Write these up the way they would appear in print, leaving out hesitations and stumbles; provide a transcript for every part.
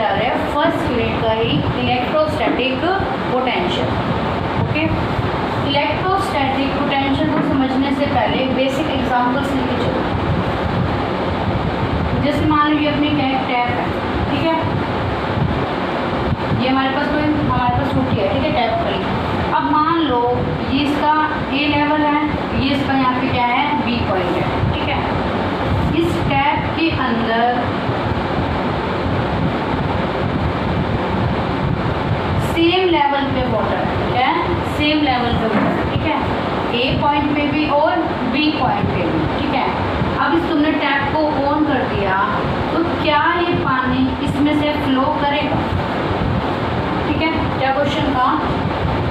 आ रहा है first unit का ही electrostatic potential. Okay, electrostatic potential को समझने से पहले बेसिक एग्जांपल्स लेके चलो। जैसे मान लीजिए अपनी टैप है, ठीक है, ये हमारे पास टूटी है, ठीक है, टैप खड़ी। अब मान लो ये इसका ए लेवल है, ये इसका यहाँ पे क्या है, बी पॉइंट है, ठीक है। इस टैप के अंदर सेम लेवल पे वाटर है, क्या है, सेम लेवल पे वाटर, ठीक है, ए पॉइंट पे भी और बी पॉइंट पे भी, ठीक है। अब इस तुमने टैप को ऑन कर दिया तो क्या ये पानी इसमें से फ्लो करेगा, ठीक है। क्या क्वेश्चन था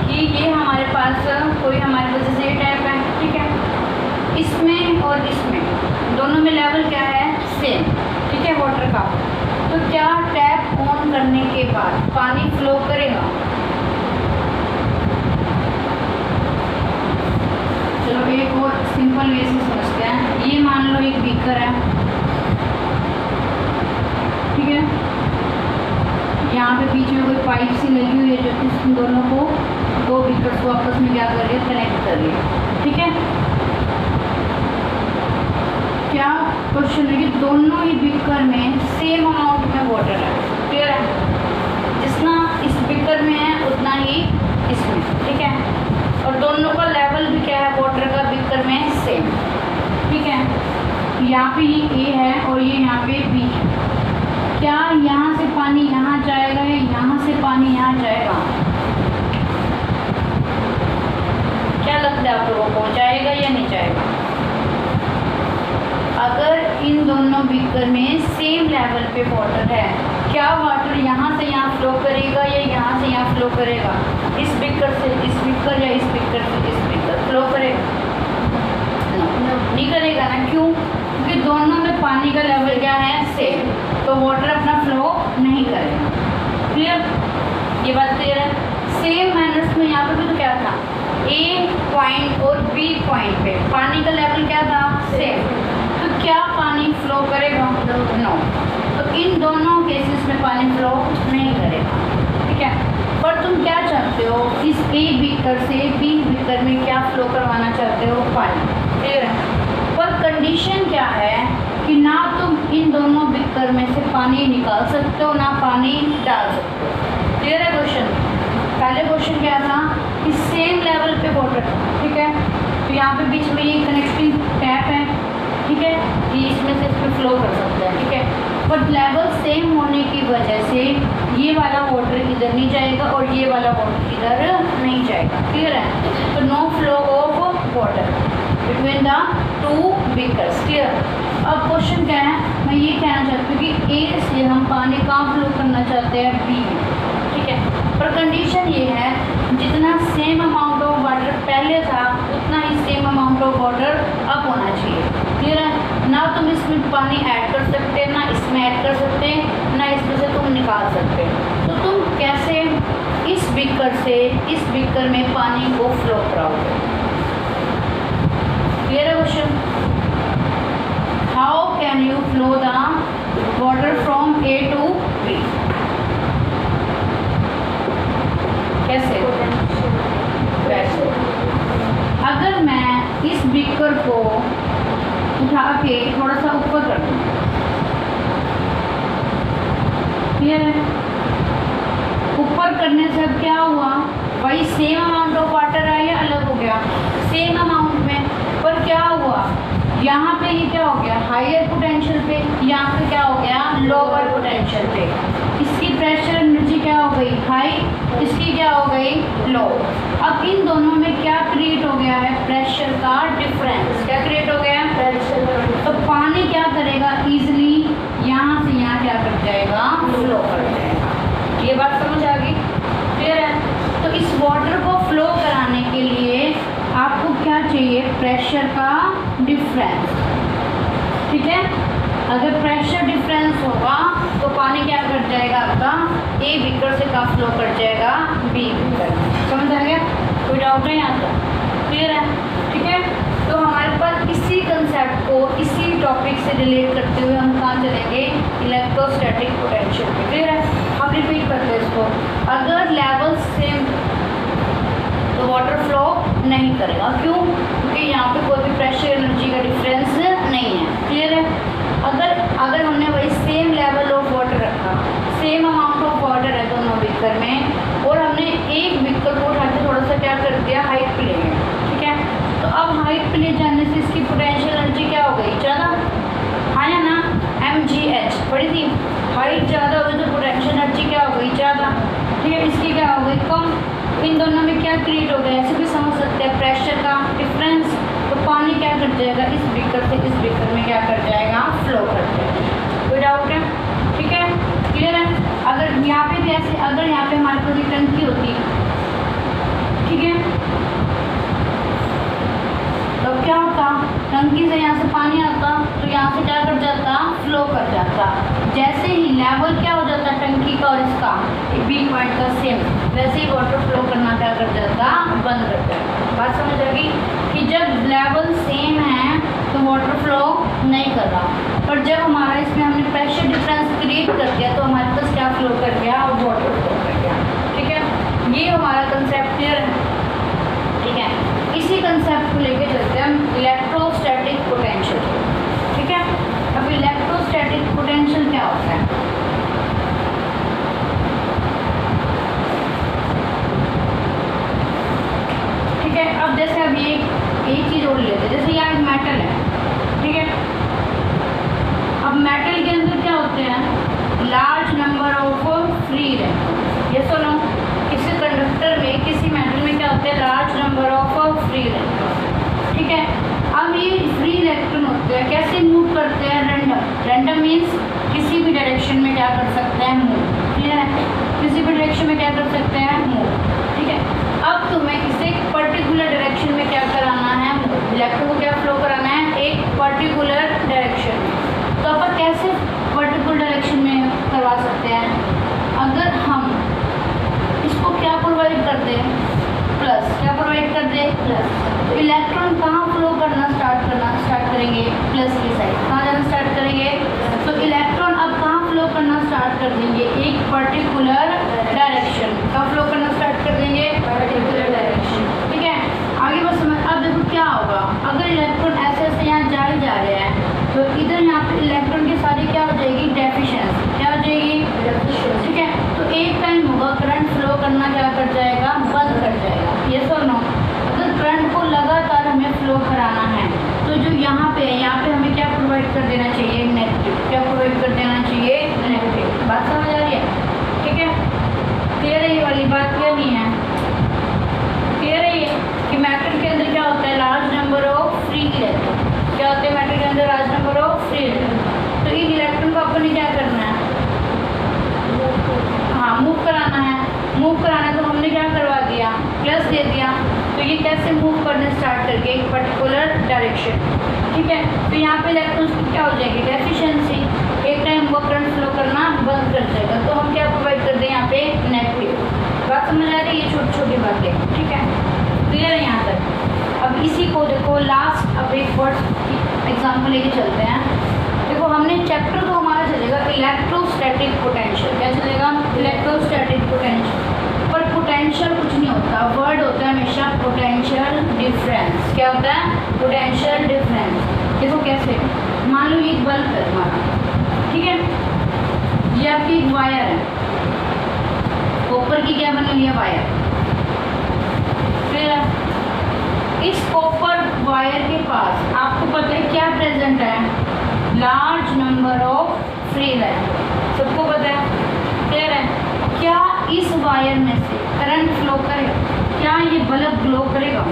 कि ये हमारे पास कोई हमारे पास जैसे ये टैप है, ठीक है, इसमें और इसमें दोनों में लेवल क्या है, सेम, ठीक है, वाटर का। तो क्या टैप ऑन करने के बाद पानी फ्लो करेगा? चलो एक और सिंपल वे से समझते हैं। ये मान लो एक बीकर है, ठीक है, यहाँ पे बीच में कोई पाइप सी लगी हुई है जो कि इन दोनों को, दो बीकर्स को आपस में क्या कर रही है, कनेक्ट कर रही है, ठीक है। क्या क्वेश्चन है कि दोनों ही बीकर में सेम अमाउंट में वाटर है, क्लियर है, जितना इस बीकर में है उतना ही इसमें, ठीक है, और दोनों का लेवल भी क्या है वाटर का बीकर में सेम, ठीक है। यहाँ पे ये ए है और ये यहाँ पे बी है। क्या यहाँ से पानी यहाँ जाएगा या यहाँ से पानी यहाँ जाएगा? क्या लगता है आप लोगों को, जाएगा या नहीं जाएगा? अगर इन दोनों बीकर में सेम लेवल पे वाटर है, क्या वाटर यहाँ से यहाँ फ्लो करेगा या यहाँ से यहाँ फ्लो करेगा? इस बीकर से इस बीकर या इस बीकर से इस बीकर फ्लो करेगा? नहीं करेगा ना, क्यों? क्योंकि दोनों में पानी का लेवल क्या है, सेम, तो वाटर अपना फ्लो नहीं करेगा, क्लियर, ये बात क्लियर है। सेम मैनर्स में यहाँ पे भी तो क्या था, ए पॉइंट और बी पॉइंट पे पानी का लेवल क्या था, सेम, तो क्या पानी फ्लो करेगा? नो। तो इन दोनों केसेस में पानी फ्लो नहीं करेगा, ठीक है। पर तुम क्या चाहते हो, इस ए बीकर से बी बीकर में क्या फ्लो करवाना चाहते हो, पानी, क्लियर है। पर कंडीशन क्या है कि ना तुम इन दोनों बीकर में से पानी निकाल सकते हो ना पानी डाल सकते हो, क्लियर है क्वेश्चन। पहले क्वेश्चन क्या था कि सेम लेवल पे वाटर, ठीक है, तो यहाँ पे बीच में ये कनेक्टिंग टैप है, ठीक है, ये इसमें से इसमें फ्लो कर सकता है, ठीक है, पर लेवल सेम होने की वजह से ये वाला वाटर इधर नहीं जाएगा और ये वाला वाटर इधर नहीं जाएगा, क्लियर है। तो no flow of water between the two beakers, clear. अब क्वेश्चन क्या है, मैं ये कहना चाहती हूँ कि ए से हम पानी कहाँ फ्लो करना चाहते हैं, बी में, ठीक है, पर कंडीशन ये है जितना सेम अमाउंट ऑफ वाटर पहले था उतना ही सेम अमाउंट ऑफ वाटर अब होना चाहिए, क्लियर है। ना तुम इसमें पानी ऐड कर सकते, ना इसमें ऐड कर सकते, ना इसमें से तुम निकाल सकते। तो तुम कैसे इस बीकर से इस बीकर में पानी को फ्लो कराओगे, क्लियर है question. How can you flow the water from A to B, कैसे? अगर मैं इस बीकर को उठा के थोड़ा सा ऊपर कर दूँ, क्लियर है, ऊपर करने से अब क्या हुआ, वही सेम अमाउंट ऑफ वाटर है या अलग हो गया, सेम अमाउंट में, पर क्या हुआ, यहाँ पे ये क्या हो गया, हायर पोटेंशियल पे, यहाँ पे क्या हो गया, लोअर पोटेंशियल पे। इसकी प्रेशर एनर्जी क्या हो गई, हाई, इसकी क्या हो गई, लो। अब इन दोनों में क्या क्रिएट हो गया है, प्रेशर का डिफरेंस, क्या क्रिएट हो गया है, प्रेशर। तो पानी क्या करेगा, इजीली यहाँ से यहाँ क्या कर जाएगा, फ्लो कर जाएगा। ये बात समझ आ गई, क्लियर है। तो इस वाटर को फ्लो कराने के लिए आपको क्या चाहिए, प्रेशर का डिफरेंस, ठीक है। अगर प्रेशर डिफरेंस होगा तो पानी क्या कर जाएगा आपका, ए बीकर से का फ्लो कर जाएगा बी बीकर, समझ आ गया, कोई डाउट नहीं आता, क्लियर है, ठीक है। तो हमारे पास इसी कंसेप्ट को, इसी टॉपिक से रिलेट करते हुए हम कहाँ चलेंगे, इलेक्ट्रोस्टैटिक पोटेंशियल पे। क्लियर है? हम रिपीट करते हैं इसको। अगर लेवल सेम तो वाटर फ्लो नहीं करेगा। क्यों? क्योंकि यहाँ पे कोई भी प्रेशर एनर्जी का डिफरेंस नहीं है। क्लियर है? अगर हमने वही सेम लेवल ऑफ वाटर रखा, सेम अमाउंट ऑफ वाटर है दोनों बीकर में, और हमने एक बीकर को उठा के थोड़ा सा क्या कर दिया, हाइट पे ले गए। ठीक है? तो अब हाइट पे ले जाने से इसकी पोटेंशियल एनर्जी क्या हो गई, ज़्यादा। हाँ या ना? mgh पढ़ी थी। हाइट ज़्यादा हो गई तो पोटेंशियल एनर्जी क्या हो गई, ज़्यादा। ठीक है? इसकी क्या हो गई, कम। इन दोनों में क्या क्रिएट हो गया, ऐसे भी समझ सकते हैं, प्रेशर का डिफरेंस। तो पानी क्या कर जाएगा, इस बीकर से इस बीकर में क्या कर जाएगा, फ्लो कर जाएगा। कोई डाउट है? ठीक है? क्लियर है? अगर यहाँ पे भी ऐसे, अगर यहाँ पे हमारे पास एक टंकी होती, ठीक है, तो क्या होता, टंकी से यहाँ से पानी आता तो यहाँ से क्या कर जाता, फ्लो कर जाता। जैसे ही लेवल क्या हो जाता टंकी का और इसका बी पॉइंट का सेम, वैसे ही वाटर फ्लो करना क्या कर जाता, बंद कर जाता। बात समझ आ गई कि जब लेवल सेम है तो वाटर फ्लो नहीं कर रहा, पर जब हमारा इसमें हमने प्रेशर डिफरेंस क्रिएट कर दिया तो हमारे पास क्या फ्लो कर गया, वाटर फ्लो कर गया। ठीक है? ये हमारा कंसेप्ट क्लियर है? ठीक है? इसी कंसेप्ट को लेके चलते हैं हम इलेक्ट्रोस्टैटिक पोटेंशियल। ठीक है? अब इलेक्ट्रोस्टैटिक पोटेंशियल क्या होता है? ठीक है? अब जैसे अब ये एक चीज़ और लेते हैं, जैसे यहाँ एक मेटल है। ठीक है? अब मेटल के अंदर क्या होते हैं, large number of free electron. ये सुनो, किसी कंडक्टर में, किसी मेटल में क्या होते हैं, large number of free electron. ठीक है? अब ये फ्री इलेक्ट्रॉन होते हैं, कैसे मूव करते हैं, रैंडम। रैंडम मीन्स किसी भी डायरेक्शन में क्या कर सकते हैं, मूव। क्लियर है? किसी भी डायरेक्शन में क्या कर सकते हैं, मूव। ठीक है? अब तुम्हें किसी पर्टिकुलर डायरेक्शन में क्या कराना है, मूव। इलेक्ट्रॉन को क्या फ्लो कराना है, एक पर्टिकुलर डायरेक्शन में। तो अपन कैसे पर्टिकुलर डायरेक्शन में करवा सकते हैं, अगर हम इसको क्या प्रोवाइड कर दें, प्लस। क्या प्रोवाइड कर दें, प्लस। तो इलेक्ट्रॉन कहाँ फ्लो करना स्टार्ट करेंगे, प्लस की साइड। कहाँ जाना स्टार्ट करेंगे, तो इलेक्ट्रॉन अब कहाँ फ्लो करना स्टार्ट कर देंगे, एक पर्टिकुलर डायरेक्शन। कहाँ फ्लो करना स्टार्ट कर देंगे, पर्टिकुलर डायरेक्शन। ठीक है? आगे बस समझ। अब देखो क्या होगा, अगर इलेक्ट्रॉन ऐसे ऐसे यहाँ जा ही जा रहे हैं तो इधर यहाँ पे इलेक्ट्रॉन की सारी क्या हो जाएगी, डेफिशिएंसी। क्या हो जाएगी, डेफिशिएंसी। ठीक है? तो एक टाइम होगा करंट फ्लो करना क्या कर जाएगा, बंद कर जाएगा। ये सुनो, अगर करंट को लगातार हमें फ्लो कराना है तो जो यहाँ पे है, यहाँ पे हमें क्या प्रोवाइड कर देना चाहिए, नेगेटिव। क्या प्रोवाइड कर देना चाहिए, नेगेटिव। बात समझ आ रही है? ठीक है? क्लियर है? ये वाली बात क्लियर नहीं है? क्लियर है ये कि मैटर के अंदर क्या होता है, large number of free electron. क्या होते हैं मैटर के अंदर, large number of free electron. तो इन इलेक्ट्रॉन को अपन ने क्या करना है, हाँ, मूव कराना है। मूव कराना है तो हमने क्या करवा दिया, प्लस दे दिया। तो ये कैसे मूव करने स्टार्ट करके एक पर्टिकुलर डायरेक्शन। ठीक है? तो यहाँ पे इलेक्ट्रॉन्स की क्या हो जाएगी, डेफिशिएंसी। एक टाइम वो करंट फ्लो करना बंद कर जाएगा। तो हम क्या प्रोवाइड कर दें, यहाँ पे नेगेटिव। बात समझ आ रही है? ये छोटी छोटी बातें। ठीक है? क्लियर है यहाँ तक? अब इसी को देखो लास्ट, अब एक वर्ड एग्जाम्पल लेके चलते हैं। देखो हमने चैप्टर तो हमारा चलेगा इलेक्ट्रोस्टैटिक पोटेंशियल। क्या चलेगा, इलेक्ट्रोस्टैटिक पोटेंशियल। पर पोटेंशियल कुछ नहीं होता, वर्ड होता है हमेशा पोटेंशियल डिफरेंस। क्या होता है, पोटेंशियल डिफरेंस। देखो कैसे, मान लो एक बल्ब है हमारा। ठीक है? ये आपकी एक वायर है, कॉपर की क्या बनी हुई है, वायर। फिर इस कॉपर वायर के पास आपको पता है क्या प्रेजेंट है, large number of free electron. सबको पता है? क्लियर है? क्या इस वायर में से करंट फ्लो करेगा, क्या ये बल्ब ग्लो करेगा?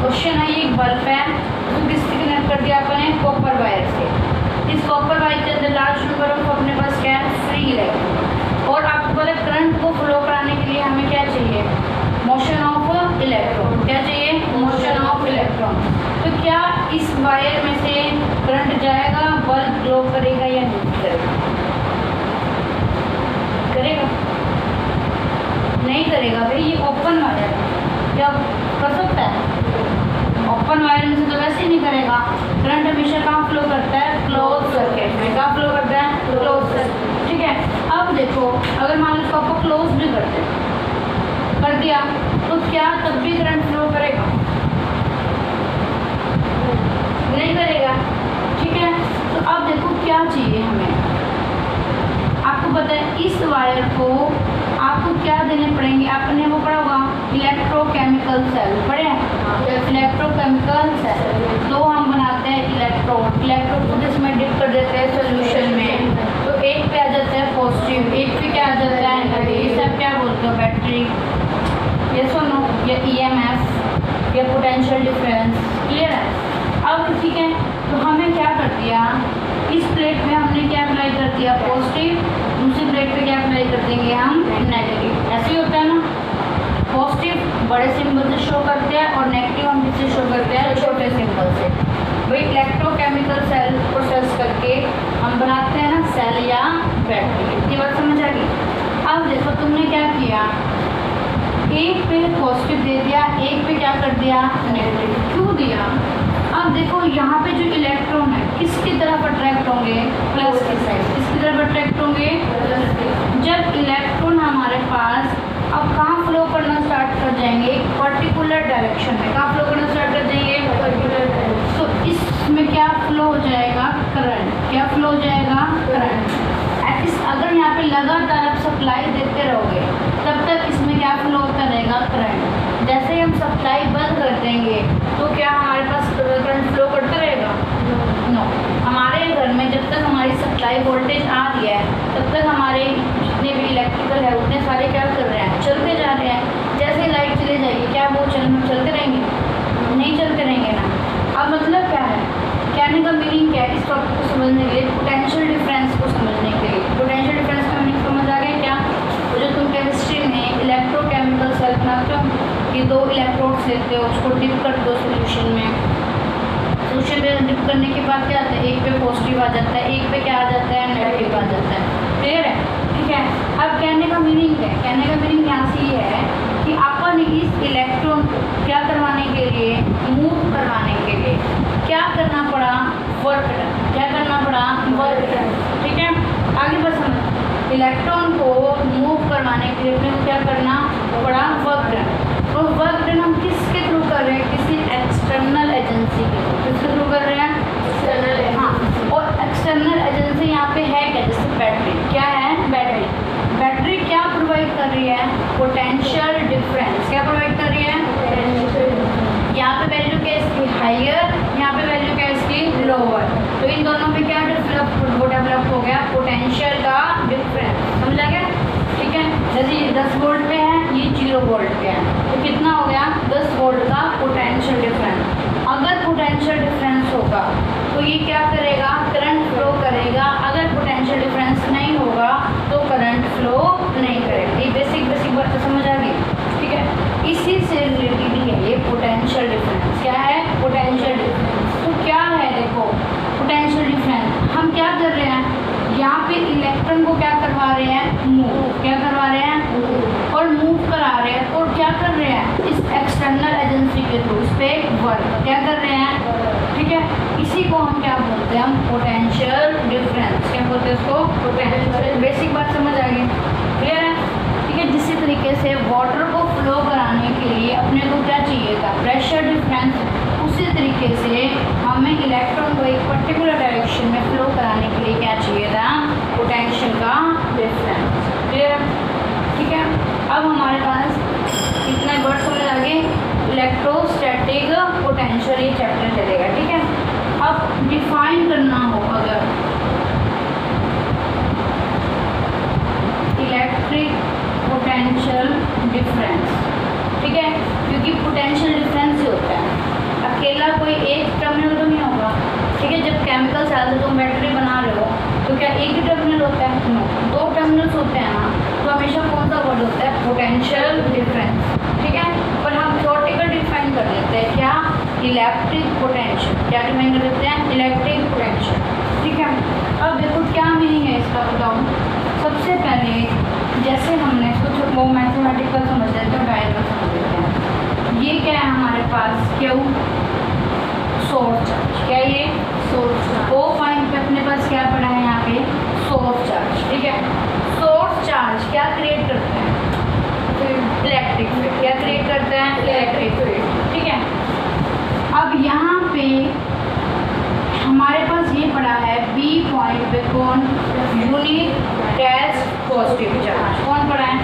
क्वेश्चन है, ये एक बल्ब है तो किससे कनेक्ट कर दिया आपने, कॉपर वायर से। इस कॉपर वायर के अंदर लार्ज नंबर ऑफ अपने पास क्या है, फ्री इलेक्ट्रॉन। और आपको पता है करंट को फ्लो कराने के लिए हमें क्या चाहिए, मोशन ऑफ इलेक्ट्रॉन। क्या चाहिए, मोशन ऑफ इलेक्ट्रॉन। तो क्या इस वायर में से करंट जाएगा, बल्ब ग्लो करेगा या नहीं करेगा? करेगा? नहीं करेगा भाई, ये ओपन वायर है। क्या कर सकता है? ओपन वायर में से तो वैसे ही नहीं करेगा। करंट हमेशा कहाँ फ्लो करता है? क्लोज सर्किट में। कहाँ फ्लो करता है? Close circuit. ठीक है, अब देखो अगर मान लो इसको आपको क्लोज भी कर दिया तो क्या तब भी करंट फ्लो करेगा? नहीं करेगा। ठीक है, तो अब देखो क्या चाहिए हमें। आपको पता है इस वायर को आपको क्या देने पड़ेंगे? आपने वो पढ़ा होगा इलेक्ट्रोकेमिकल सेल, पढ़े हैं? इलेक्ट्रोकेमिकल सेल तो हम बनाते हैं इलेक्ट्रोड को जिसमें डिप कर देते हैं सॉल्यूशन में, तो एक पे आ जाता है पॉजिटिव, एक पे क्या आ जाता है नेगेटिव। ये सब क्या बोलते हो? बैटरी, ये सुनो, या EMF या पोटेंशियल डिफरेंस। क्लियर है? अब ठीक है, तो हमें क्या कर दिया, इस प्लेट में हमने क्या अप्लाई कर दिया? पॉजिटिव। दूसरी प्लेट पे क्या अप्लाई कर देंगे हम? नेगेटिव। ऐसे ही होता है ना, पॉजिटिव बड़े सिंबल से शो करते हैं और नेगेटिव हम किससे शो करते हैं? छोटे सिंबल से। वही इलेक्ट्रोकेमिकल सेल प्रोसेस करके हम बनाते हैं ना सेल या बैटरी। इतनी बात समझ आ गई? अब देखो तुमने क्या किया, एक पे पॉजिटिव दे दिया, एक पे क्या कर दिया? नेगेटिव। क्यों दिया? अब देखो यहाँ पे जो इलेक्ट्रॉन है किसकी तरफ अट्रैक्ट होंगे? प्लस की साइड। किसकी तरफ अट्रैक्ट होंगे? जब इलेक्ट्रॉन हमारे पास अब कहाँ फ्लो करना स्टार्ट कर जाएंगे? एक पर्टिकुलर डायरेक्शन में। कहाँ फ्लो करना स्टार्ट कर जाएंगे? Particular direction. तो इसमें क्या फ्लो हो जाएगा? करंट। क्या फ्लो हो जाएगा? करंट। अगर यहाँ पे लगातार आप सप्लाई देते रहोगे तब तक इसमें क्या फ्लो होता रहेगा? करंट। जैसे ही हम सप्लाई बंद कर देंगे तो क्या हमारे पास करंट फ्लो करता रहेगा? नो। हमारे घर में जब तक हमारी सप्लाई वोल्टेज आ रही है तब तक हमारे जितने भी इलेक्ट्रिकल है उतने सारे क्या कर रहे हैं? चलते जा रहे हैं। जैसे लाइट चले जाएगी क्या वो चलते रहेंगे? नहीं चलते रहेंगे ना। अब मतलब क्या है, कहने का मीनिंग क्या है? इस टॉपिक को समझने के लिए, पोटेंशियल डिफरेंस को समझने के लिए, पोटेंशियल डिफरेंस का मीनिंग समझ आ गया क्या? तो जो तुम केमिस्ट्री में इलेक्ट्रोकेमिकल सेल बनाते हो, ये दो इलेक्ट्रोड्स लेते हो, उसको डिप कर दो सोल्यूशन में। सोल्यूशन में डिप करने के बाद क्या आता है? एक पे पॉजिटिव आ जाता है, एक पे क्या आ जाता है? नेगेटिव आ जाता है। क्लियर है? ठीक है, अब कहने का मीनिंग है, कहने का मीनिंग यहाँ से ये है कि अपन इस इलेक्ट्रॉन को क्या करवाने के लिए? मूव करवाने के लिए क्या करना पड़ा? Work done. क्या करना पड़ा? Work done. ठीक है, आगे बस समझ। इलेक्ट्रॉन को मूव करवाने के लिए अपने को क्या करना पड़ा? Work done. और वर्क डन हम किसके थ्रू कर रहे हैं? किसी एक्सटर्नल एजेंसी के थ्रू। किसके थ्रू कर रहे हैं? एक्सटर्नल। हाँ, और एक्सटर्नल एजेंसी यहाँ पे है क्या? जैसे बैटरी। क्या है? बैटरी। बैटरी क्या प्रोवाइड कर रही है? Potential difference. क्या प्रोवाइड कर रही है? यहाँ पे वैल्यू क्या है इसकी? हाइयर। यहाँ पे वैल्यू क्या है इसकी? लोअर। तो इन दोनों में क्या डेवलप हो गया? पोटेंशियल का डिफरेंस। समझा गया? ठीक है, जैसे ये 10 वोल्ट पे है, ये 0 वोल्ट पे है, तो कितना हो गया? 10 वोल्ट का पोटेंशियल डिफरेंस। अगर पोटेंशियल डिफरेंस होगा तो ये क्या करेगा? करंट फ्लो करेगा। अगर पोटेंशियल डिफरेंस नहीं होगा तो करंट फ्लो नहीं करेगा। ये बेसिक बात समझ आ गई? ठीक है, इसी से रिलेटेड ही है ये पोटेंशियल डिफरेंस। क्या है? Potential difference. तो क्या है देखो पोटेंशियल डिफरेंस, हम क्या कर रहे हैं यहाँ पे? इलेक्ट्रॉन को क्या करवा रहे हैं? मूव। क्या करवा रहे हैं? और मूव करा रहे हैं। और क्या कर रहे हैं? इस एक्सटर्नल एजेंसी के थ्रू इस पे वर्क क्या कर रहे हैं? ठीक है, इसी को हम क्या बोलते हैं? हम पोटेंशियल डिफरेंस। क्या बोलते हैं इसको? पोटेंशियल। बेसिक बात समझ आ गई? क्लियर है? ठीक है, जिसी तरीके से वाटर को फ्लो कराने के लिए अपने को क्या चाहिए था? Pressure difference. उसी तरीके से हमें इलेक्ट्रॉन को एक पर्टिकुलर डायरेक्शन में फ्लो कराने के लिए क्या चाहिए था? पोटेंशियल का डिफरेंस। क्लियर? ठीक है, अब हमारे पास कितने वर्ड समझ आ गए? इलेक्ट्रोस्टैटिक पोटेंशियल ये चैप्टर चलेगा। ठीक है, अब डिफाइन करना हो अगर इलेक्ट्रिक पोटेंशियल डिफरेंस, ठीक है, क्योंकि पोटेंशियल डिफरेंस ही होता है, अकेला कोई एक टर्मिनल तो नहीं होगा। ठीक है, जब केमिकल सेल से तुम बैटरी बना रहे हो तो क्या एक ही टर्मिनल होता है? नो, 2 टर्मिनल्स होते हैं ना। तो हमेशा कौन सा वर्ड होता है? Potential difference. ठीक है, पर हम थ्योरेटिकल डिफाइन कर देते हैं क्या? Electric potential. क्या डिफाइन कर देते हैं? Electric potential. ठीक है, अब देखो क्या मीनिंग है इसका बताओ। सबसे पहले जैसे हमने इसको वो मैथमेटिकल समझ लेते हैं, डायग्राम समझ लेते हैं। ये क्या है हमारे पास? क्यू। Source charge. क्या ये सोर्स चार्ज? ओ पॉइंट पे अपने पास क्या पड़ा है यहाँ पे? Source charge. ठीक है, सोर्स चार्ज क्या क्रिएट करते हैं? Electric field. क्या क्रिएट करते हैं? Electric field. ठीक है, अब यहाँ पे हमारे पास ये पड़ा है बी पॉइंट पे कौन? Unit test positive charge. कौन पड़ा है?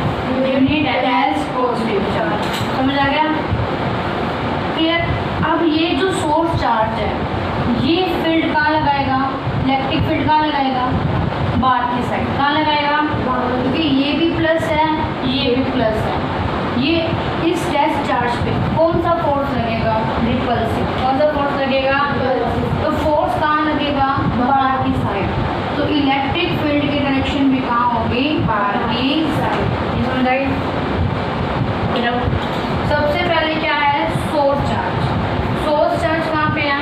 Unit test positive charge. समझ आ गया? क्लियर? अब ये जो सोर्स चार्ज है ये फील्ड कहाँ लगाएगा? इलेक्ट्रिक फील्ड कहाँ लगाएगा? बाहर की साइड। कहाँ लगाएगा? क्योंकि ये भी प्लस है, ये भी प्लस है। ये इस टेस्ट चार्ज पे कौन सा फोर्स लगेगा? रिपल्सिव। कौन सा फोर्स लगेगा? तो फोर्स कहाँ लगेगा? बाहर की साइड। तो इलेक्ट्रिक फील्ड की डायरेक्शन भी कहाँ होगी? बाहर की साइड। समझ आई? सबसे पहले क्या है? Source charge. सोर्स चार्ज कहाँ पे है?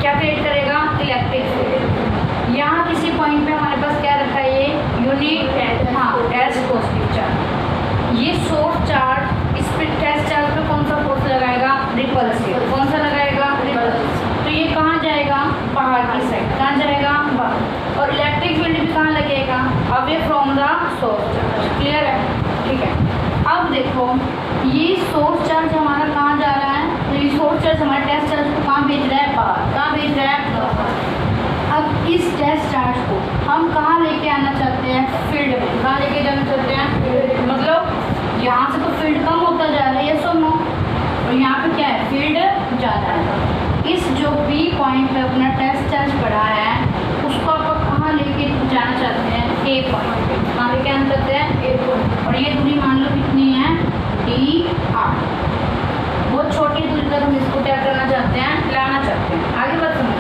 क्या क्रिएट करेगा? Electric field. यहाँ किसी पॉइंट पे हमारे पास क्या रखा है? ये यूनिट, हाँ, टेस्ट पॉजिटिव चार्ज। ये सोर्स चार्ज इस पे टेस्ट चार्ज पे कौन सा फोर्स लगाएगा? रिपल्सिव। कौन सा लगाएगा? रिपल्सिव। तो ये कहाँ जाएगा? बाहर की साइड। कहाँ जाएगा? बाहर। और इलेक्ट्रिक फील्ड भी कहाँ लगेगा? Away from the source charge. Clear है? ठीक है, अब देखो ये सोर्स चार्ज हमारा कहाँ जा रहा है? तो ये सोर्स चार्ज हमारे टेस्ट चार्ज को कहाँ भेज रहा है? बाहर। कहाँ भेज रहा है? बाहर। अब इस टेस्ट चार्ज को हम कहाँ लेके आना चाहते हैं? फील्ड में। कहाँ लेके जाना चाहते हैं? मतलब यहाँ से तो फील्ड कम होता जा रहा है, ये सुनो, और यहाँ पे क्या है? फील्ड ज़्यादा है। इस जो बी पॉइंट पे अपना टेस्ट चार्ज पड़ा है उसको आप कहाँ लेके जाना चाहते हैं? ए पॉइंट पे। कहाँ लेके आना चाहते हैं? ए पॉइंट। और ये दूरी मान लो कितनी है? D R. बहुत छोटी दूरी तक हम इसको क्या करना चाहते हैं? लाना चाहते हैं। आगे बात समझ।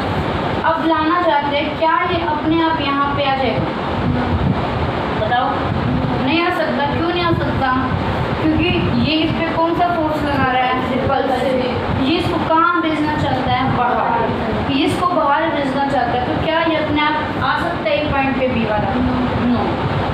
अब लाना चाहते हैं, क्या ये अपने आप यहाँ पे आ जाएगा? बताओ। नहीं आ सकता। क्यों नहीं आ सकता? क्योंकि ये इस पे कौन सा फोर्स लगा रहा है? रिपल्सिव। ये इसको कहाँ भेजना चाहता है? बाहर। ये इसको बाहर भेजना चाहता है, तो क्या ये अपने आप आ सकता है पॉइंट पे बी वाला? नो।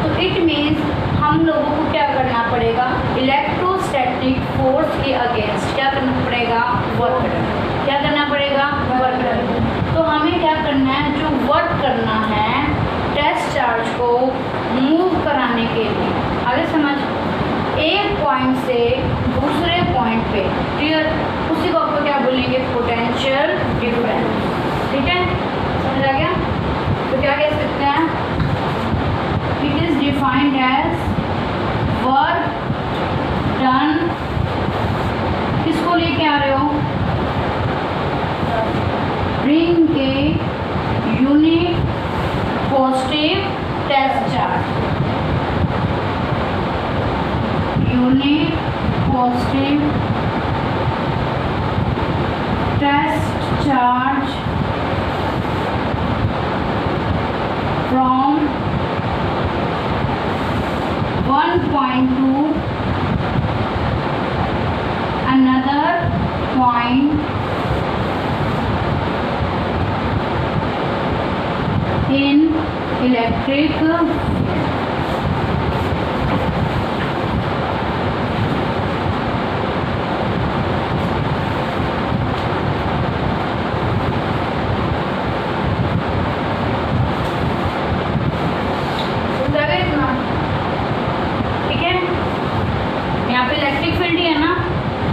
तो इट मीन्स हम लोगों को क्या करना पड़ेगा? इलेक्ट्रोस्टैटिक फोर्स के अगेंस्ट क्या करना पड़ेगा? वर्क करना। क्या करना पड़ेगा? वर्क करना। तो हमें क्या करना है? जो वर्क करना है टेस्ट चार्ज को मूव कराने के लिए, आगे समझ, एक पॉइंट से दूसरे पॉइंट पे, क्लियर, उसी को आपको क्या बोलेंगे? Potential difference. ठीक है, समझ आ गया? तो क्या कह सकते हैं? It is defined as work done. किसको लेके आ रहे हो? रिंग के यूनिट पॉजिटिव टेस्ट चार्ज। यूनिट पॉजिटिव टेस्ट चार्ज फ्रॉम 1 point to another point in electric field.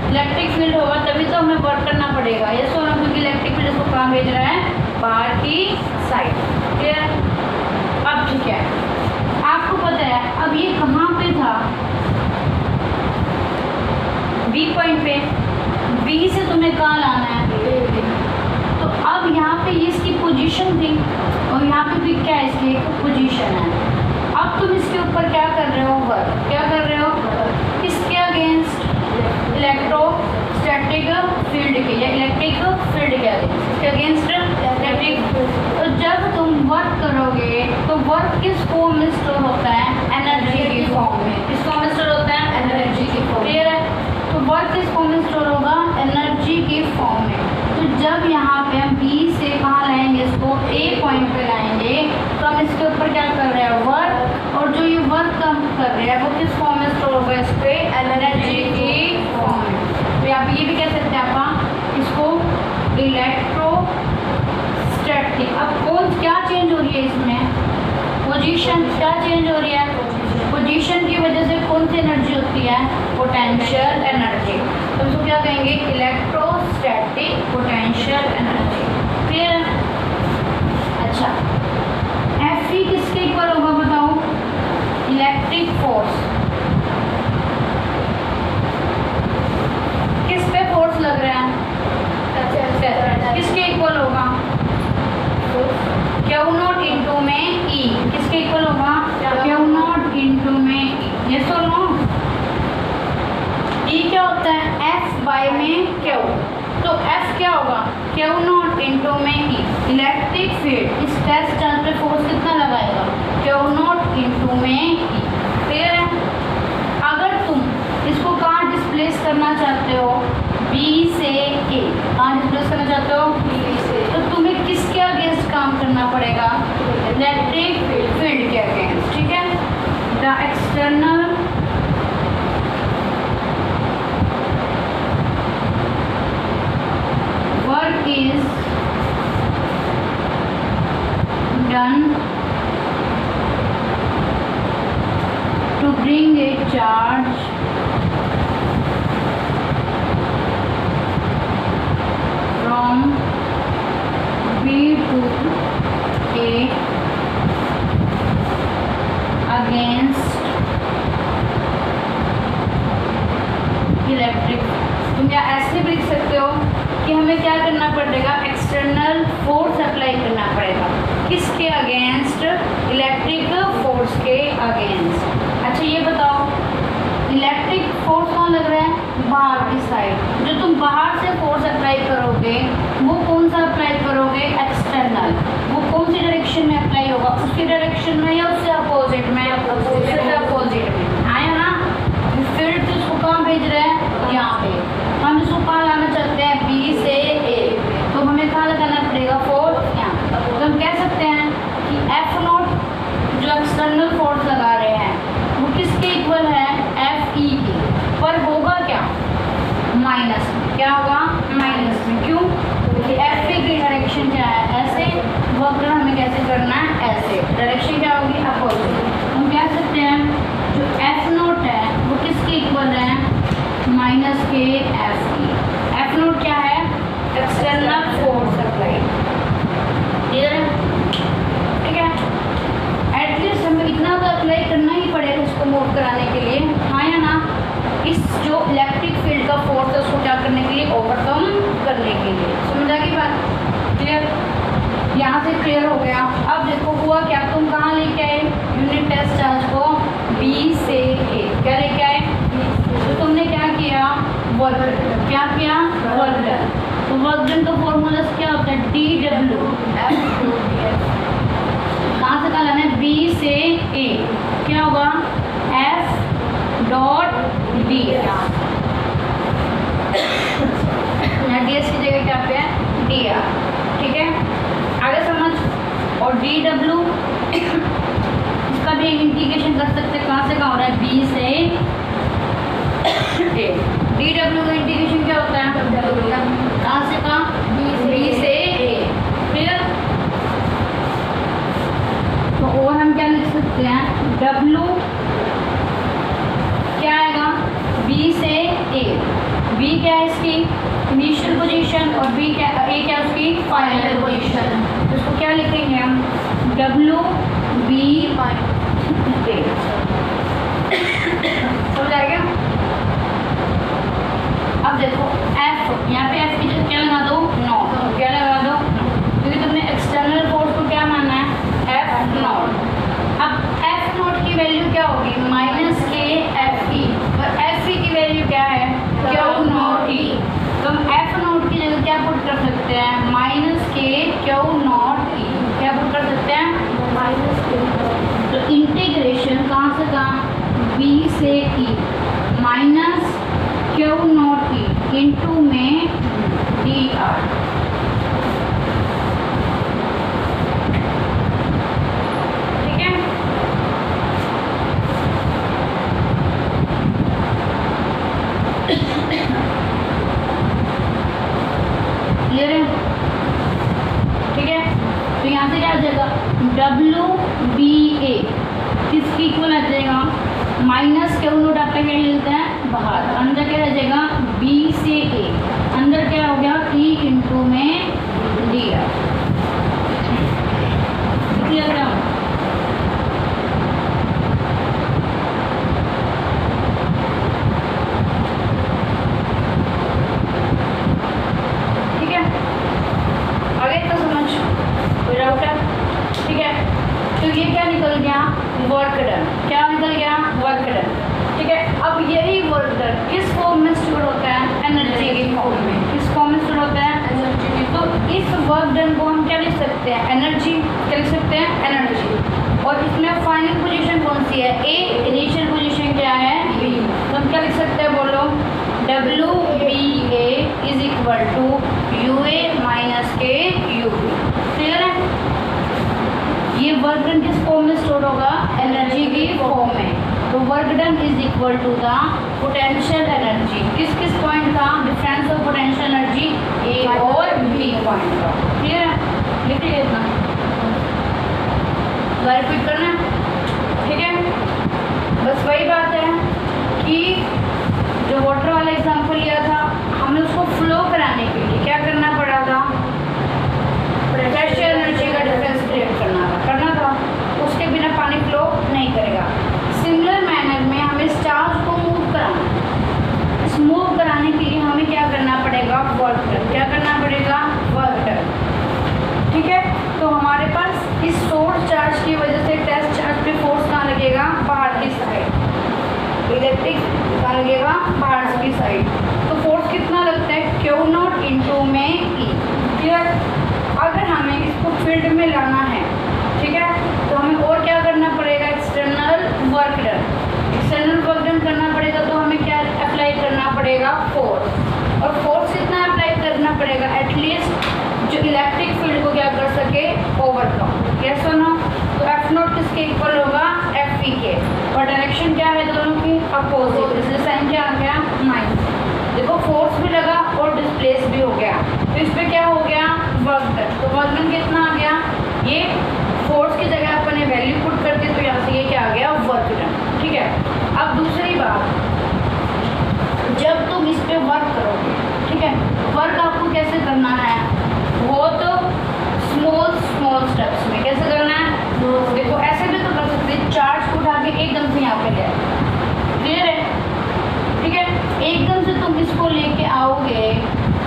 Electric field होगा तभी तो हमें वर्क करना पड़ेगा। ये सोना, क्योंकि इलेक्ट्रिक फील्ड इसको कहाँ भेज रहा है? बाहर की साइड। क्लियर? अब ठीक है, आपको पता है अब ये कहाँ पे था? बी पॉइंट पे। बी से तुम्हें कहाँ लाना है? तो अब यहाँ पे ये इसकी पोजीशन थी और यहाँ पे भी क्या है? इसकी एक पोजीशन है। अब तुम इसके ऊपर क्या कर रहे हो? वर्क। क्या कर रहे हो? किसके अगेंस्ट? इलेक्ट्रोस्टैटिक फील्ड के या इलेक्ट्रिक फील्ड के अगेंस्ट इलेक्ट्रिक। तो जब तुम वर्क करोगे तो वर्क किस फॉर्म में स्टोर होता है? एनर्जी की फॉर्म में। किस फॉर्म में स्टोर होता है? एनर्जी की फॉर्म। क्लियर है? तो वर्क किस फॉर्म में स्टोर होगा? एनर्जी की फॉर्म में। तो जब यहाँ पे हम बी से कहाँ लाएंगे? इसको ए पॉइंट पे लाएंगे, तो हम इसके ऊपर क्या कर रहे हैं? वर्क। और जो ये वर्क हम कर रहे हैं वो किस फॉर्म में स्टोर होगा? इस पे एनर्जी की फॉर्म में। तो यहाँ पे ये भी कह सकते हैं आप इसको इलेक्ट्रो पोजीशन क्या चेंज हो रही है, पोजीशन की वजह से कौन सी एनर्जी होती है, पोटेंशियल एनर्जी। तो इसको क्या कहेंगे, इलेक्ट्रोस्टैटिक पोटेंशियल एनर्जी। फिर अच्छा Fe किसके इक्वल होगा बताओ, इलेक्ट्रिक फोर्स। किस पे फोर्स लग रहा है, किसके इक्वल होगा, Q0 इंटू में E। किसके इक्वल होगा, Q0 इंटू में E। ये तो नो E क्या होता है, F बाय में Q, तो F क्या होगा, Q0 इंटू में E। इलेक्ट्रिक फील्ड इस टेस्ट चार्ज पे फोर्स कितना लगाएगा, Q0 इंटू में E। फिर अगर तुम इसको कहाँ डिस्प्लेस करना चाहते हो, B से A, कहाँ डिस्प्लेस करना चाहते हो, B से, तो तुम्हें किसके अगेंस्ट काम करना पड़ेगा, इलेक्ट्रिक फील्ड के अगेंस्ट। ठीक है, the external work is done to bring a charge from B to A against electric. तुम या ऐसे भी लिख सकते हो कि हमें क्या करना पड़ेगा, एक्सटर्नल फोर्स अप्लाई करना पड़ेगा, किसके अगेंस्ट, इलेक्ट्रिक फोर्स के अगेंस्ट। अच्छा ये बताओ, इलेक्ट्रिक फोर्स कहाँ लग रहा है, बाहर की साइड। जो तुम बाहर से फोर्स अप्लाई करोगे वो कौन सा अप्लाई करोगे, एक्सटर्नल। वो कौन सी डायरेक्शन में अप्लाई होगा, उसकी डायरेक्शन में या उससे अपोजिट में, उससे अपोजिट में। आया ना, फिर तो उसको कहाँ भेज रहे हैं, यहाँ पे। हम इसको कहाँ लाना चाहते हैं, B से A, तो हमें कहाँ लगाना पड़ेगा, फोर्स यहाँ। तो हम कह सकते हैं कि F0 जो एक्सटर्नल फोर्स लगा रहे हैं वो किसके इक्वल है, Fe की, पर होगा क्या, माइनस में। क्या होगा, माइनस में। क्यों, क्योंकि Fe की डायरेक्शन क्या है, ऐसे, वर्क हमें कैसे करना है, ऐसे। डायरेक्शन क्या होगी, अपोजिट। हम कह सकते हैं जो F0 है वो किसके इक्वल है, माइनस के Fe। F0 क्या है, एक्सटर्नल फोर्स अप्लाई। क्लियर है, ठीक है। एटलीस्ट हमें इतना तो अप्लाई करना ही पड़ेगा इसको मूव कराने के लिए, हाँ या ना। इस जो इलेक्ट्रिक फील्ड का फोर्स है उसको क्या करने के लिए, ओवरकम करने के लिए। समझ आ गई बात, क्लियर। यहाँ से क्लियर हो गया। अब देखो हुआ क्या, तुम कहाँ लेके आए यूनिट टेस्ट चार्ज को, B से A। क्या लेके आए, तो तुमने क्या किया, वर्क। क्या किया, वर्क डन। तो वर्क डन का फॉर्मूला क्या होता है, DW। कहाँ से कहाँ लाना है, B से A। क्या होगा, F डॉट D। DS की जगह क्या पे है, DR। ठीक है, आगे समझ। और DW इसका भी इंटीग्रेशन कर सकते हैं, कहाँ से कहाँ हो रहा है, B से A। DW का इंटीग्रेशन क्या होता है, कहाँ से कहाँ, B से A। फिर तो और हम क्या लिख सकते हैं, W क्या आएगा, B से A। B क्या है इसकी इनिशियल पोजीशन और B क्या, A क्या उसकी फाइनल पोजीशन। तो इसको क्या लिखेंगे हम, W B A। समझ आ गया। अब देखो F, यहाँ पे F की जगह क्या लगा दो, नॉट। क्या लगा दो, क्योंकि तुमने एक्सटर्नल फोर्स को क्या मानना है, F0। अब F0 की वैल्यू क्या होगी, माइनस के Fe, और Fe की वैल्यू क्या है, Q0 E। तो हम F0 की जगह क्या पुट कर सकते हैं, माइनस के Q0 E। क्या पुट कर सकते हैं, माइनस के। तो इंटीग्रेशन कहाँ से कहाँ, B से E minus Q0 E into में DR। ठीक है, क्लियर है, ठीक है। तो यहाँ से क्या आ जाएगा, WBA किसकी इक्वल आ जाएगा, माइनस क्यू नोट आपका क्या मिलता है बाहर, अंदर क्या रह जाएगा B से A, अंदर क्या हो गया E इंटू में DR। क्लियर क्या, ठीक है आगे तो समझ कोई डाउट है, ठीक है। तो ये क्या निकल गया वर्क डन, क्या निकल गया वर्क डन, ठीक है। अब यही वर्क डन किस फॉर्म में स्टोर होता है, एनर्जी के फॉर्म में, किस फॉर्म में स्टोर होता है एनर्जी। तो इस वर्क डन को हम क्या लिख सकते हैं एनर्जी, क्या लिख सकते हैं एनर्जी। और इसमें फाइनल पोजीशन कौन सी है ए, इनिशियल पोजीशन क्या है बी, तो हम क्या लिख सकते हैं बोलो WBA is equal to UA minus के UB। क्लियर है, ये वर्क डन किस फॉर्म में स्टोर होगा एनर्जी की फॉर्म में। तो work done is equal to the potential energy, किस किस पॉइंट का difference of potential energy A और बी पॉइंट का। क्लियर है, लिख लीजिए इतना, रिपीट करना, ठीक है। बस वही बात है कि जो वाटर वाला एग्जाम्पल लिया था हमें उसको फ्लो कराने के लिए क्या करना पड़ा था, पोटेंशियल एनर्जी का डिफरेंस क्रिएट करना था, उसके बिना पानी फ्लो नहीं करेगा। सिमिलर मैनर में हमें इस चार्ज को मूव कराना है, इस मूव कराने के लिए हमें क्या करना पड़ेगा वर्क डन, क्या करना पड़ेगा वर्क डन, ठीक है। तो हमारे पास इस सोर्स चार्ज की वजह से टेस्ट चार्ज पे फोर्स कहाँ लगेगा बाहर की साइड, इलेक्ट्रिक कहाँ लगेगा बाहर की साइड। तो फोर्स कितना लगता है क्यू नॉट इंटू में ई। क्लियर, अगर हमें इसको फील्ड में लाना है, ठीक है, तो हमें और क्या करना पड़ेगा external work done, external work done करना पड़ेगा। तो हमें क्या अप्लाई करना पड़ेगा फोर्स, और फोर्स कितना अप्लाई करना पड़ेगा एटलीस्ट जो इलेक्ट्रिक फील्ड को क्या कर सके ओवरकम, यस और नो। तो एफ नॉट किसके इक्वल होगा एफ ई के, और डायरेक्शन क्या है दोनों की अपोजिट, इसलिए साइन क्या आ गया माइनस। देखो फोर्स भी लगा और डिस्प्लेस भी हो गया, तो इस पर क्या हो गया वर्क डन। तो वर्क डन कितना आ गया, ये फोर्स की जगह अपन ने वैल्यू पुट कर दी, तो यहाँ से ये क्या आ गया वर्क डन, ठीक है। अब दूसरी बात, जब तुम इस पर वर्क करोगे, ठीक है, वर्क आपको कैसे करना है, वो तो स्मॉल स्टेप्स में कैसे करना है। देखो ऐसे भी तो कर सकते हैं, चार्ज को उठा के एकदम से यहाँ पे ले आए, क्लियर है, ठीक है। एकदम से तुम इसको लेके आओगे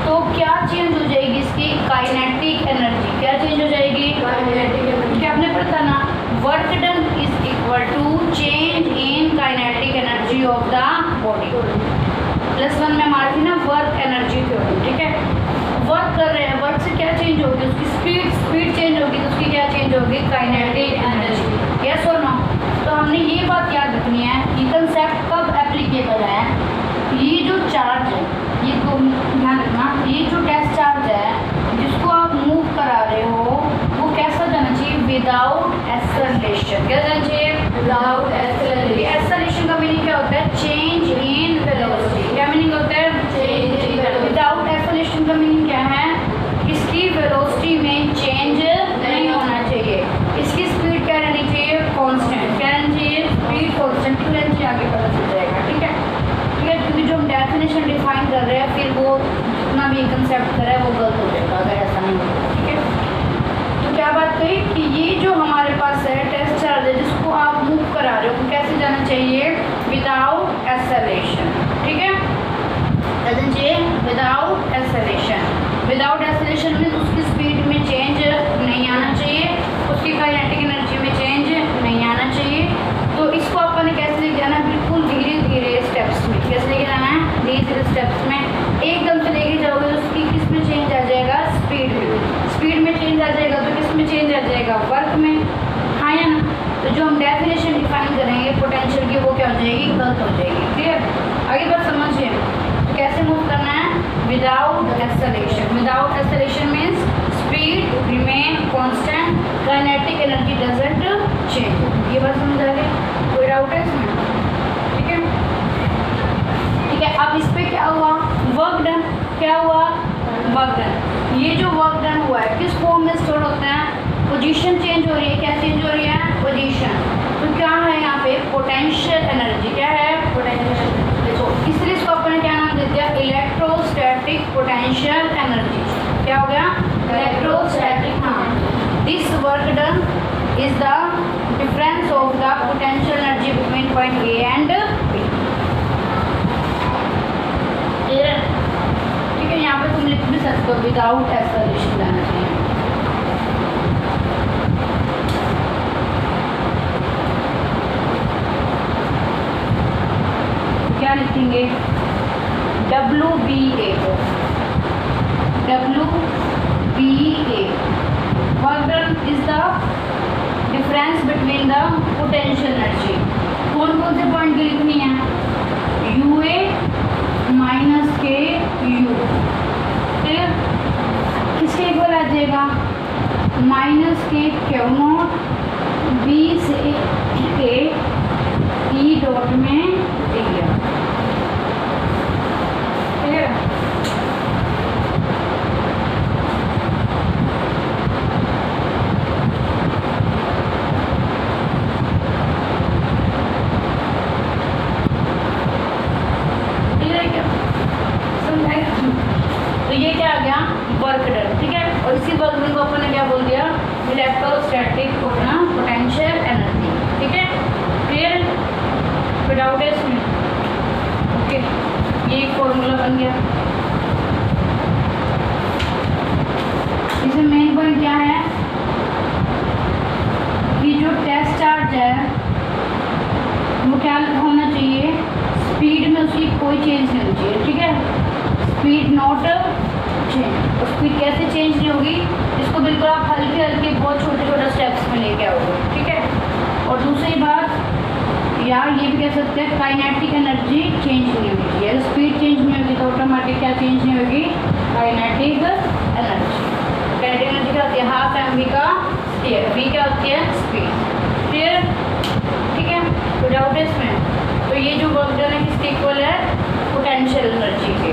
तो क्या चेंज हो जाएगी इसकी काइनेटिक एनर्जी, क्या चेंज हो जाएगी काइनेटिक एनर्जी। क्या आपने पढ़ा ना work done is equal to change in kinetic energy of the body. +1 में हमारी थी ना वर्क एनर्जी थ्योरी, ठीक है। वर्क कर रहे हैं, वर्क से क्या चेंज होगी उसकी स्पीड चेंज होगी, तो उसकी क्या चेंज होगी काइनेटिक एनर्जी, यस और नो। तो हमने ये बात याद रखनी है कि कंसेप्ट कब एप्लीकेबल है, ये जो चार्ज है ये तो ध्यान रखना, ये जो टेस्ट चार्ज है जिसको आप मूव करा रहे हो वो कैसा जाना चाहिए विदाउट एक्सेलरेशन, क्या जाना चाहिए विदाउट एक्सेलरेशन। एक्सेलरेशन का मीनिंग क्या होता है चेंज इन वेलोसिटी, क्या मीनिंग होता है change in velocity. Without acceleration का मीनिंग क्या है, इसकी वेलोसिटी में चेंज नहीं होना चाहिए, इसकी स्पीड क्या रहनी चाहिए कांस्टेंट, क्या रहनी चाहिए स्पीड कांस्टेंट, रहनी चाहिए, आगे पता चल जाएगा, ठीक है। ठीक है, क्योंकि जो हम डेफिनेशन डिफाइन कर रहे हैं फिर वो जितना भी कंसेप्ट कर रहा है वो गलत हो जाएगा अगर ऐसा नहीं होगा, ठीक है। तो क्या बात कही कि ये जो हमारे पास है टेस्ट चार्ज है जिसको आप मूव करा रहे हो कैसे जाना चाहिए विदाउट एक्सेलरेशन, ठीक है, जाना चाहिए विदाउट एक्सेलरेशन। विदाउट एक्सेलरेशन में उसकी स्पीड में चेंज नहीं आना चाहिए, उसकी काइनेटिक एनर्जी में चेंज नहीं आना चाहिए। तो इसको अपन ने कैसे लेके जाना है बिल्कुल धीरे धीरे स्टेप्स में, कैसे लेके जाना है धीरे धीरे स्टेप्स में। एकदम से लेके जाओगे तो उसकी किस में चेंज आ जाएगा स्पीड में, स्पीड में चेंज आ जाएगा तो किस में चेंज आ जाएगा वर्क में, हाँ या ना। तो जो हम डेफिनेशन डिफाइन करेंगे पोटेंशियल की वो क्या हो जाएगी गलत हो जाएगी, क्लियर। आगे बात समझिए तो कैसे मूव करना है without acceleration. Without acceleration means speed remain constant, kinetic energy doesn't change. ये बात समझ आ गई, कोई डाउट है इसमें, ठीक है ठीक है। अब इस पे क्या हुआ वर्क डन, क्या हुआ वर्क डन। ये जो वर्क डन हुआ है किस फॉर्म में स्टोर होता है, वो पोजीशन चेंज हो रही है। क्या चेंज हो रही है? पोजीशन। तो क्या है यहाँ पे? Potential energy. क्या है? पोटेंशियल। देखो इसलिए इसको अपने क्या नाम दे दिया? Electrostatic potential energy. क्या हो गया? इलेक्ट्रोस्टैटिक। हाँ, this work done is the difference of the potential energy between point A and B. ठीक है, यहाँ पे तुम लिख भी सकते हो विदाउट एक्सप्लेनेशन लाना चाहिए। क्या लिखेंगे? WBA को WBA work done is the difference between the potential energy. कौन कौन से पॉइंट की लिखनी है? UA माइनस के यू। ठीक, किसके इक्वल आ जाएगा? माइनस के क्यू नॉट बी से के ई डॉट में दिया। ठीक है, तो ये क्या आ गया? Work done. ठीक है, और इसी वर्क डन को अपन ने क्या बोल दिया? Electrostatic potential energy. ठीक है, क्लियर? विदाउट इसमें ओके, ये फॉर्मूला बन गया। इसमें मेन पॉइंट क्या है कि जो टेस्ट चार्ज है वो क्या होना चाहिए? स्पीड में उसकी कोई चेंज नहीं होनी चाहिए। ठीक है, स्पीड नॉट चेंज। और स्पीड कैसे चेंज नहीं होगी? इसको बिल्कुल आप हल्के हल्के बहुत छोटे छोटे स्टेप्स में लेके आओगे। ठीक है, और दूसरी बात या ये भी कह सकते हैं काइनेटिक एनर्जी चेंज नहीं होगी। अगर स्पीड चेंज नहीं होगी तो ऑटोमेटिक क्या चेंज नहीं होगी? Kinetic energy. काइनेटिक एनर्जी क्या होती है? हाफ mv का स्क्वायर। v क्या होती है? स्पीड। क्लियर? ठीक है, विदाउट इसमें तो ये जो वर्क डन है किसके इक्वल है? पोटेंशियल एनर्जी के।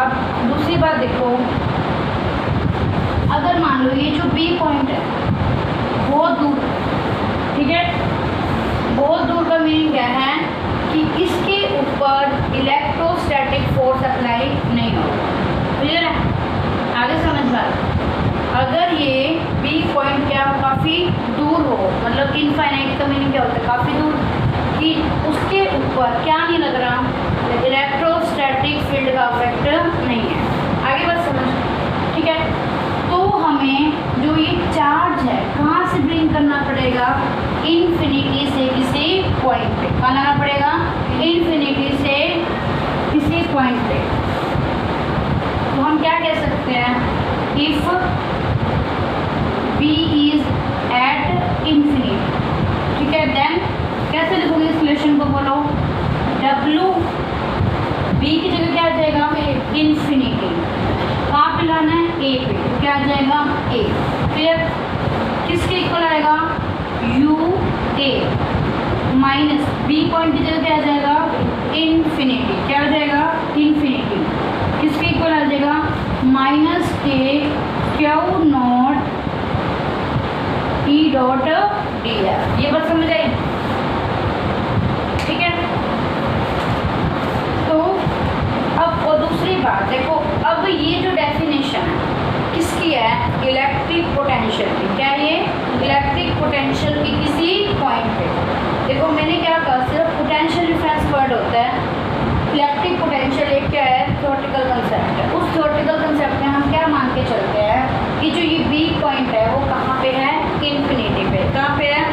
अब दूसरी बात देखो, अगर मान लो ये जो बी पॉइंट है बहुत दूर, ठीक है, बहुत दूर का मीनिंग क्या है कि इसके ऊपर इलेक्ट्रोस्टैटिक फोर्स अप्लाई नहीं हो। क्लियर है? आगे समझ बात। अगर ये बी पॉइंट क्या काफ़ी दूर हो, मतलब इनफाइनाइट का मीनिंग क्या होता है? काफ़ी दूर, कि उसके ऊपर क्या नहीं लग रहा? इलेक्ट्रोस्टैटिक फील्ड का इफेक्ट नहीं है। आगे बात समझ। ठीक है, तो हमें जो ये चार्ज है कहाँ से ब्रिंग करना पड़ेगा? इन्फिनिटी से किसी पॉइंट पे। कहाँ लाना पड़ेगा? इन्फिनिटी से किसी पॉइंट पे। तो हम क्या कह सकते हैं? If B is at infinity, ठीक है, देन कैसे लिखोगे इस रिलेशन को? बोलो। W बी की जगह क्या आ जाएगा? इन्फिनिटी। कहाँ पे लाना है? ए पे। तो क्या आ जाएगा? ए। फिर किसके इक्वल आएगा? U A minus B point की जगह क्या आ जाएगा? इन्फिनिटी। क्या आ जाएगा? इन्फिनिटी। किसके इक्वल आ जाएगा? माइनस के Q not E dot D F. ये बात समझ आई? ठीक है, तो अब और दूसरी बात देखो, अब ये जो डेफिनेशन है किसकी है? इलेक्ट्रिक पोटेंशियल की। क्या ये? इलेक्ट्रिक पोटेंशियल की किसी पॉइंट पे। देखो मैंने क्या कहा, सिर्फ पोटेंशियल डिफरेंस वर्ड होता है। इलेक्ट्रिक पोटेंशियल एक क्या है? थ्योरेटिकल कंसेप्ट है। उस थ्योरेटिकल कंसेप्ट में हम क्या मान के चलते हैं कि जो ये बी पॉइंट है वो कहाँ पे है? इन्फिनिटी पे। कहाँ पे है?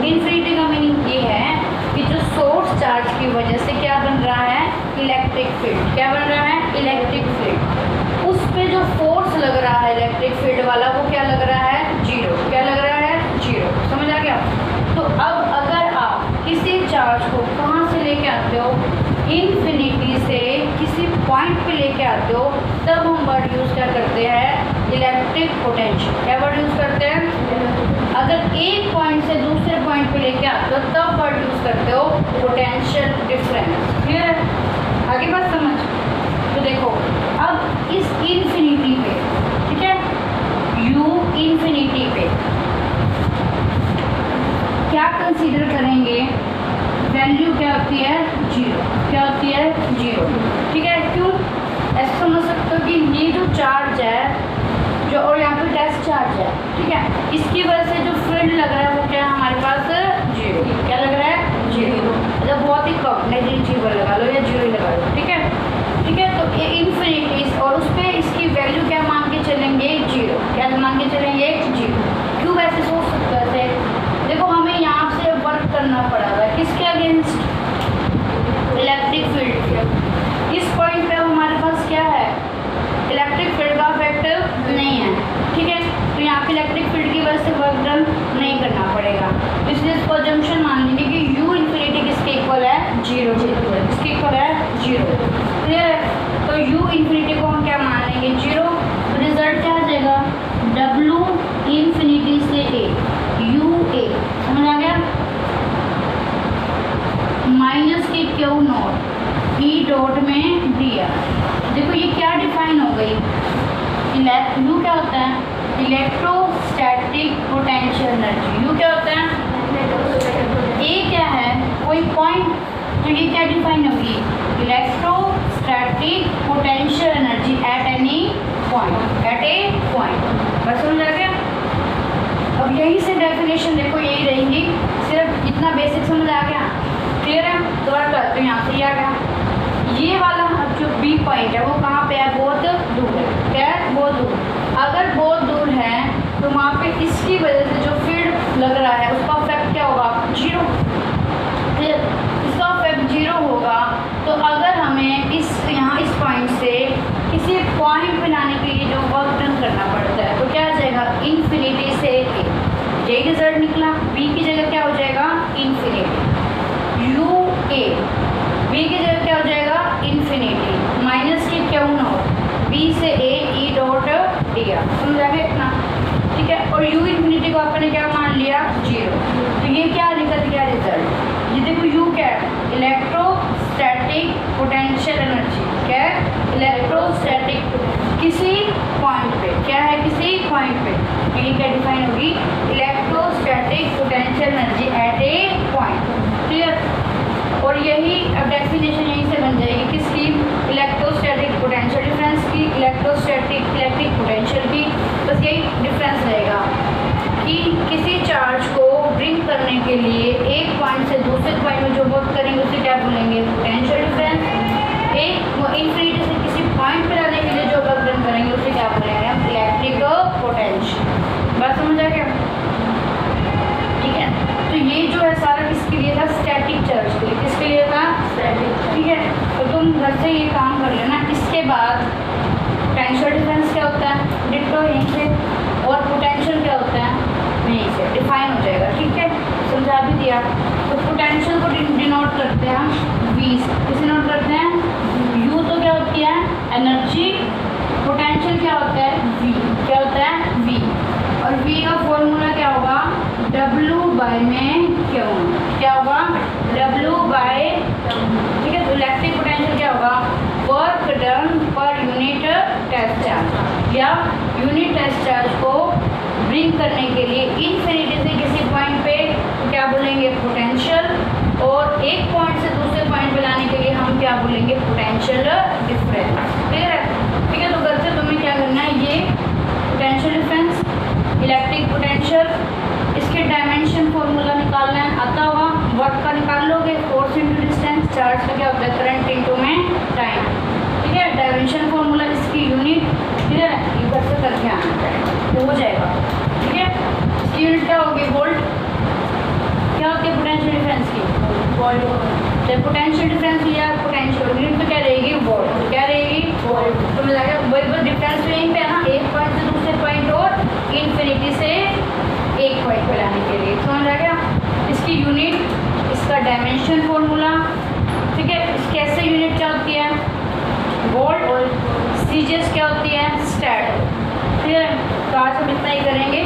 इन्फिनिटी का मीनिंग ये है कि जो सोर्स चार्ज की वजह से क्या बन रहा है? Electric field. क्या बन रहा है? Electric field. उस पे जो फोर्स लग रहा है इलेक्ट्रिक फील्ड वाला वो क्या लग रहा है? जीरो। क्या लग रहा है? जीरो। समझ आ गया? तो अब अगर आप किसी चार्ज को कहाँ से लेके आते हो? इन्फिनिटी से किसी पॉइंट पे लेके आते हो, तब हम वर्ड यूज़ क्या करते हैं? Electric potential. क्या वर्ड यूज़ करते हैं? अगर एक पॉइंट से दूसरे पॉइंट पे लेके आते हो तब वर्ड यूज़ करते हो पोटेंशियल डिफरेंस। क्लियर है? आगे बात समझ। तो देखो अब इस इन्फिनिटी पे, ठीक है, U इन्फिनिटी पे लेकिन ये जो चार्ज है जो, और यहाँ पे टेस्ट चार्ज है, ठीक है, इसकी वजह से जो फील्ड लग रहा है वो क्या है हमारे पास जीरो। क्या लग रहा है? जीरो। मतलब बहुत ही कम, नेग्लिजिबल लगा लो या जीरो लगा लो, ठीक है, ठीक है। तो ये इन्फिनिटी, और उस पर इसकी वैल्यू क्या मान के चलेंगे? जीरो। क्या मान के चलेंगे? जीरो। क्यों वैसे सोच सकते थे? देखो हमें यहाँ से वर्क करना पड़ेगा किसके अगेंस्ट? इलेक्ट्रिक फील्ड के। इस पॉइंट पे हमारे पास क्या है? इलेक्ट्रिक फील्ड का इफेक्ट नहीं है, ठीक है। तो यहाँ पे इलेक्ट्रिक फील्ड की वजह से वर्क डन नहीं करना पड़ेगा, इसलिए इसको जंक्शन मान लेंगे कि u इन्फिनिटी किसके इक्वल है? जीरो। किसके इक्वल है? जीरो। क्लियर है? तो u इन्फिनिटी को हम क्या मान लेंगे? जीरो। तो रिजल्ट क्या आ जाएगा? w इन्फिनिटी से a, u a, समझ आ गया? माइनस के क्यू नॉट ई डॉट में दिया। देखो ये क्या डिफाइन हो गई? यू क्या होता है? Electrostatic potential energy. यू क्या होता है? ए क्या है? कोई पॉइंट, तो ये क्या डिफाइन होगी? Electrostatic potential energy at any point, at a point. बस समझ आ गया? अब यही से डेफिनेशन देखो यही रहेंगी, सिर्फ इतना बेसिक समझ आ गया। क्लियर है? तो यहाँ से आ गया ये वाला जो बी पॉइंट है वो कहाँ पे है? बहुत दूर है। क्या है? बहुत दूर। अगर बहुत दूर है तो वहाँ पे इसकी वजह से जो फील्ड लग रहा है उसका इफेक्ट क्या होगा? जीरो। इसका इफेक्ट जीरो होगा। तो अगर हमें यहाँ इस पॉइंट से किसी पॉइंट पे लाने के लिए जो वर्क डन करना पड़ता है तो क्या आ जाएगा? इन्फिनिटी से ए। ये रिजल्ट निकला। बी की जगह क्या हो जाएगा? इन्फिनिटी। यू ए, बी की जगह क्या हो जाएगा? इन्फिनिटी माइनस के क्यू नॉट बी से ए ई डॉट दिया। समझ आ गया इतना? ठीक है। और यू इन्फिनिटी को आपने क्या मान लिया? जीरो। तो ये क्या निकल गया रिजल्ट? ये देखो यू क्या है? Electrostatic potential energy. क्या है? इलेक्ट्रोस्टैटिक किसी पॉइंट पे। क्या है? किसी पॉइंट पे। तो ये क्या डिफाइन होगी? Electrostatic potential energy eight a point. Clear? और यही अब डेफिनेशन यहीं से बन जाएगी किसकी? इलेक्ट्रोस्टैटिक पोटेंशियल डिफरेंस की, इलेक्ट्रोस्टैटिक इलेक्ट्रिक पोटेंशियल की। बस यही डिफरेंस रहेगा कि किसी चार्ज को ब्रिंग करने के लिए एक पॉइंट से दूसरे पॉइंट में जो वर्क करेंगे उसे क्या बोलेंगे? Potential difference. एक वो इन्फिनिटी से किसी पॉइंट पर लाने के लिए जो वर्क डन करेंगे उसे क्या बोलेंगे? हम इलेक्ट्रिक पोटेंशियल। बात समझ आ गया? ठीक है। तो ये जो है सारा किसके लिए था? स्टैटिक चार्ज के लिए। किसके लिए था? स्टैटिक। ठीक है। तो तुम घर से ये काम कर लेना। इसके बाद पोटेंशियल डिफरेंस क्या होता है? डिटो यहीं से, और पोटेंशियल क्या होता है? यहीं से डिफाइन हो जाएगा। ठीक है, समझा भी दिया। तो पोटेंशियल को डिनोट करते हैं हम वी से। किसे नोट करते हैं? यू तो क्या होती है? एनर्जी। पोटेंशियल क्या होता है? वी। क्या होता है? वी। और वी का फॉर्मूला क्या होगा? W बाय में क्यू। क्या होगा? W by. ठीक है। तो इलेक्ट्रिक पोटेंशियल क्या होगा? Work done per unit test charge, या यूनिट टेस्ट चार्ज को ब्रिंग करने के लिए इन्फिनिटी से किसी पॉइंट पे क्या बोलेंगे? पोटेंशियल। और एक पॉइंट से दूसरे पॉइंट पे लाने के लिए हम क्या बोलेंगे? Potential difference. क्लियर है? ठीक है। तो घर से तुम्हें क्या करना है? ये पोटेंशियल डिफरेंस, इलेक्ट्रिक पोटेंशियल, इसके डायमेंशन फॉर्मूला निकालना है। आता होगा? वर्क का निकाल लोगे। फोर्स इंटू डिस्टेंस, चार्ज का क्या होता है? करंट इंटू में टाइम। ठीक है। डायमेंशन फॉर्मूला, इसकी यूनिट। ठीक है, ये घर से करके आना चाहिए तो हो जाएगा। ठीक है। इसकी यूनिट क्या होगी? वोल्ट। क्या होती है पोटेंशियल डिफरेंस की? वोल्ट। जब पोटेंशियल डिफरेंस लिया, पोटेंशियल यूनिट तो क्या रहेगी? वोल्ट। क्या रहेगी? वोल्ट। तो मिला गया। वही बस डिफरेंस तो यहीं पे है ना, एक पॉइंट से दूसरे पॉइंट और इन्फिनिटी से एक पॉइंट पे लाने के लिए। समझ आ गया? इसकी यूनिट, इसका डायमेंशन फॉर्मूला। ठीक है। इसकी ऐसे यूनिट क्या होती है? वोल्ट। सीजीएस क्या होती है? स्टैट। ठीक है। तो आज हम इतना ही करेंगे।